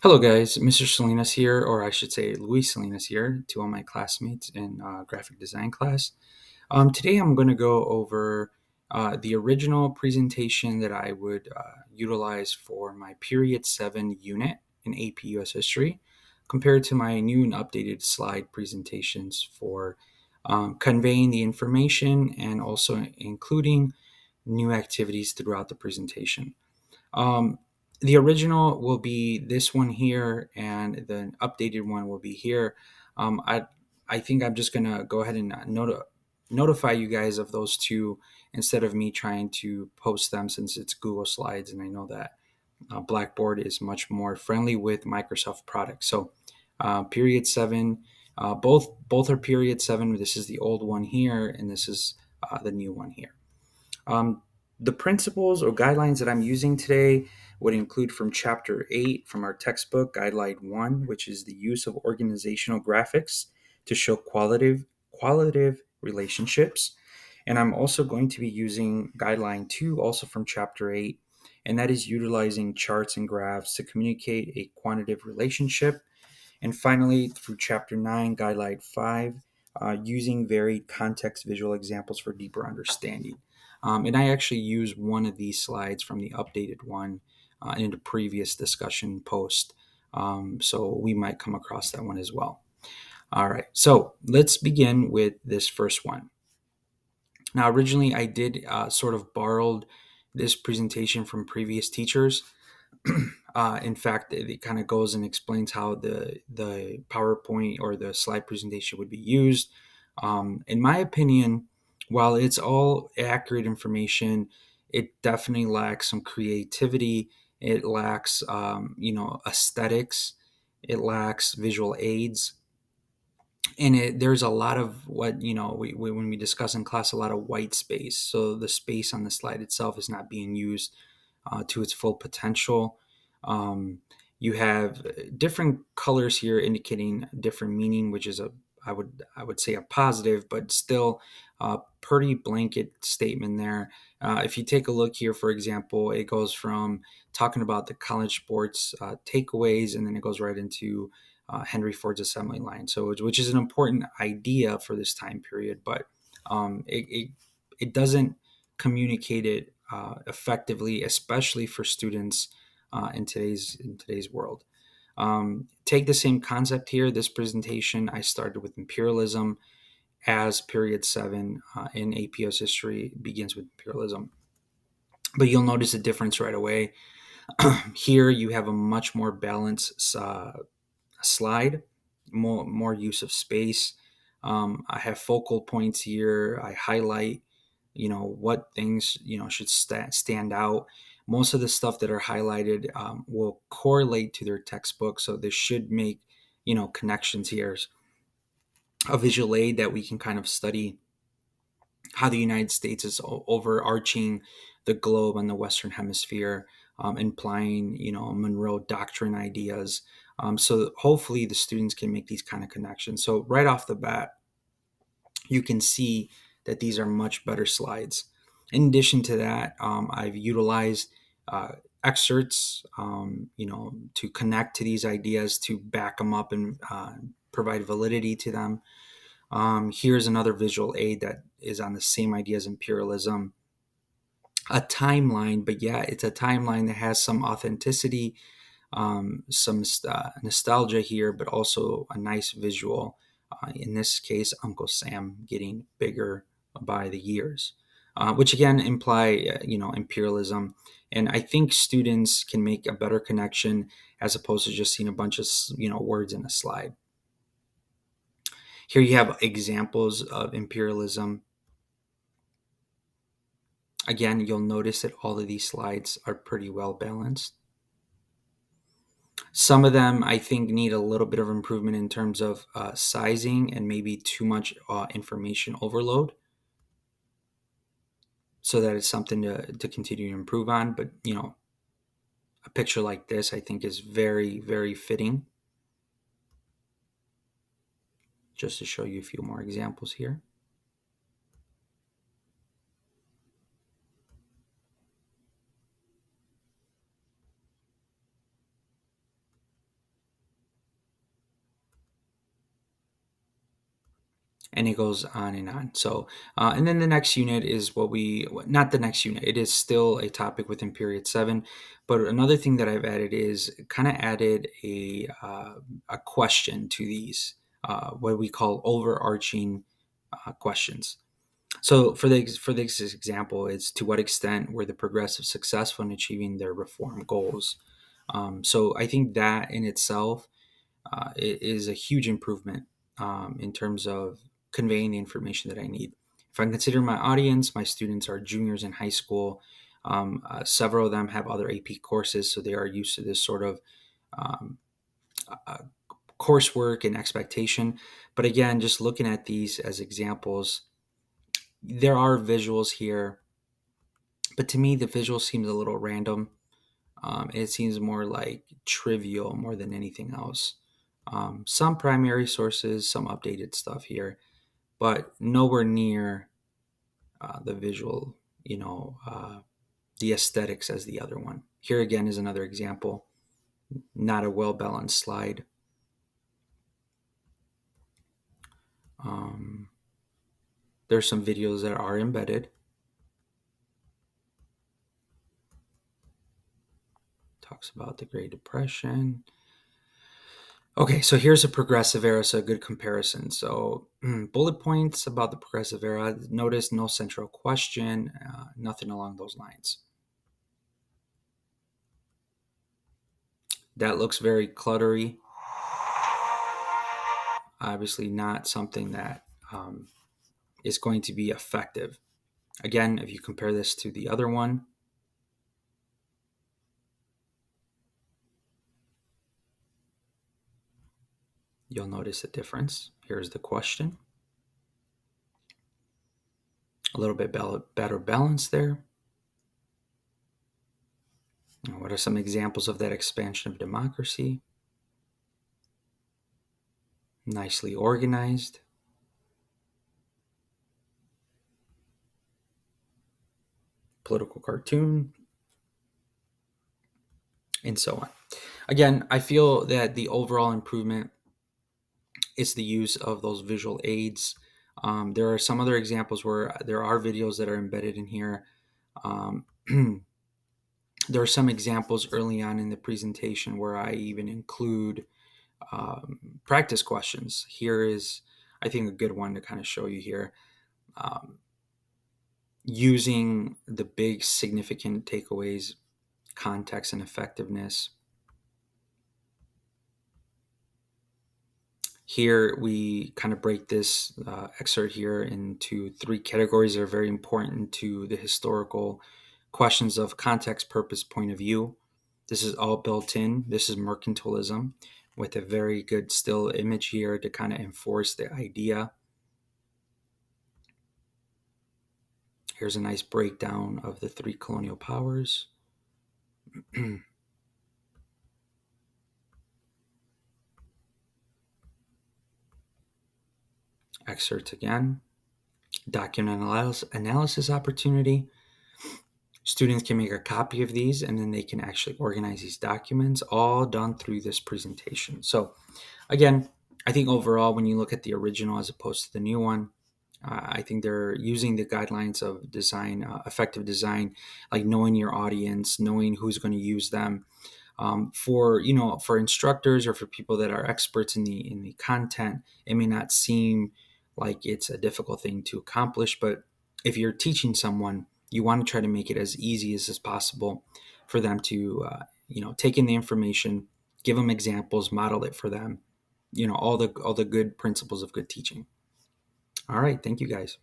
Hello, guys. Mr. Salinas here, or I should say Luis Salinas here, to all my classmates in graphic design class. Today I'm going to go over the original presentation that I would utilize for my Period 7 unit in AP US History, compared to my new and updated slide presentations for conveying the information and also including new activities throughout the presentation. Um, the original will be this one here, and the updated one will be here. I think I'm just gonna go ahead and notify you guys of those two instead of me trying to post them, since it's Google Slides, and I know that Blackboard is much more friendly with Microsoft products. So, Period 7, both are Period 7. This is the old one here, and this is the new one here. Um, the principles or guidelines that I'm using today would include from Chapter 8 from our textbook, Guideline 1, which is the use of organizational graphics to show qualitative relationships. And I'm also going to be using Guideline 2, also from Chapter 8, and that is utilizing charts and graphs to communicate a quantitative relationship. And finally, through Chapter 9, Guideline 5, using varied context visual examples for deeper understanding. And I actually use one of these slides from the updated one in a previous discussion post. So we might come across that one as well. All right, so let's begin with this first one. Now, originally I did sort of borrowed this presentation from previous teachers. In fact, it kind of goes and explains how the PowerPoint or the slide presentation would be used. In my opinion, while it's all accurate information, it definitely lacks some creativity. It lacks, aesthetics. It lacks visual aids, and there's a lot of what when we discuss in class, a lot of white space. So the space on the slide itself is not being used to its full potential. Um, you have different colors here indicating different meaning, which is I would say a positive, but still a pretty blanket statement there. If you take a look here, for example, it goes from talking about the college sports takeaways, and then it goes right into Henry Ford's assembly line. So, which is an important idea for this time period, but it doesn't communicate it effectively, especially for students in today's world. Take the same concept here. This presentation I started with imperialism, as Period 7 in APO's history begins with imperialism. But you'll notice a difference right away. Here you have a much more balanced slide, more use of space. I have focal points here. I highlight, what things should stand out. Most of the stuff that are highlighted will correlate to their textbook, so this should make connections here. A visual aid that we can kind of study how the United States is overarching the globe and the Western Hemisphere, implying Monroe Doctrine ideas. So hopefully the students can make these kind of connections. So right off the bat, you can see that these are much better slides. In addition to that, I've utilized excerpts, to connect to these ideas, to back them up and provide validity to them. Here's another visual aid that is on the same idea as imperialism. A timeline, but yeah, it's a timeline that has some authenticity, some nostalgia here, but also a nice visual. In this case, Uncle Sam getting bigger by the years, which again imply, imperialism. And I think students can make a better connection as opposed to just seeing a bunch of words in a slide. Here you have examples of imperialism. Again, you'll notice that all of these slides are pretty well balanced. Some of them, I think, need a little bit of improvement in terms of sizing and maybe too much information overload. So that is something to continue to improve on. But, a picture like this, I think, is very, very fitting. Just to show you a few more examples here. and it goes on and on. So, and then the next unit is not the next unit, it is still a topic within period 7. But another thing that I've added is kind of added a question to these, what we call overarching questions. So for this example, it's to what extent were the progressives successful in achieving their reform goals? So I think that in itself is a huge improvement in terms of conveying the information that I need. If I consider my audience, my students are juniors in high school. Several of them have other AP courses, so they are used to this sort of um, uh, coursework and expectation. But again, just looking at these as examples, there are visuals here, but to me, the visual seems a little random. It seems more like trivial more than anything else. Some primary sources, some updated stuff here, but nowhere near the visual, the aesthetics as the other one. Here again is another example, not a well balanced slide. Um, there's some videos that are embedded. Talks about the Great Depression. Okay, so here's a progressive era, so a good comparison. So, bullet points about the progressive era. Notice no central question, nothing along those lines. That looks very cluttery. Obviously, not something that is going to be effective. Again, if you compare this to the other one, you'll notice a difference. Here's the question. A little bit better balance there. Now, what are some examples of that expansion of democracy? Nicely organized. Political cartoon, and so on. Again, I feel that the overall improvement is the use of those visual aids. There are some other examples where there are videos that are embedded in here. Um, there are some examples early on in the presentation where I even include practice questions. Here is, I think, a good one to kind of show you here. Using the big significant takeaways, context, and effectiveness. Here we kind of break this excerpt here into 3 categories that are very important to the historical questions of context, purpose, point of view. This is all built in. This is mercantilism with a very good still image here to kind of enforce the idea. Here's a nice breakdown of the 3 colonial powers. Excerpt again. Document analysis opportunity. Students can make a copy of these and then they can actually organize these documents, all done through this presentation. So again, I think overall, when you look at the original as opposed to the new one, I think they're using the guidelines of design, effective design, like knowing your audience, knowing who's going to use them. For instructors or for people that are experts in the content, it may not seem like it's a difficult thing to accomplish, but if you're teaching someone, you want to try to make it as easy as possible for them to take in the information, give them examples, model it for them, all the good principles of good teaching. All right, thank you guys.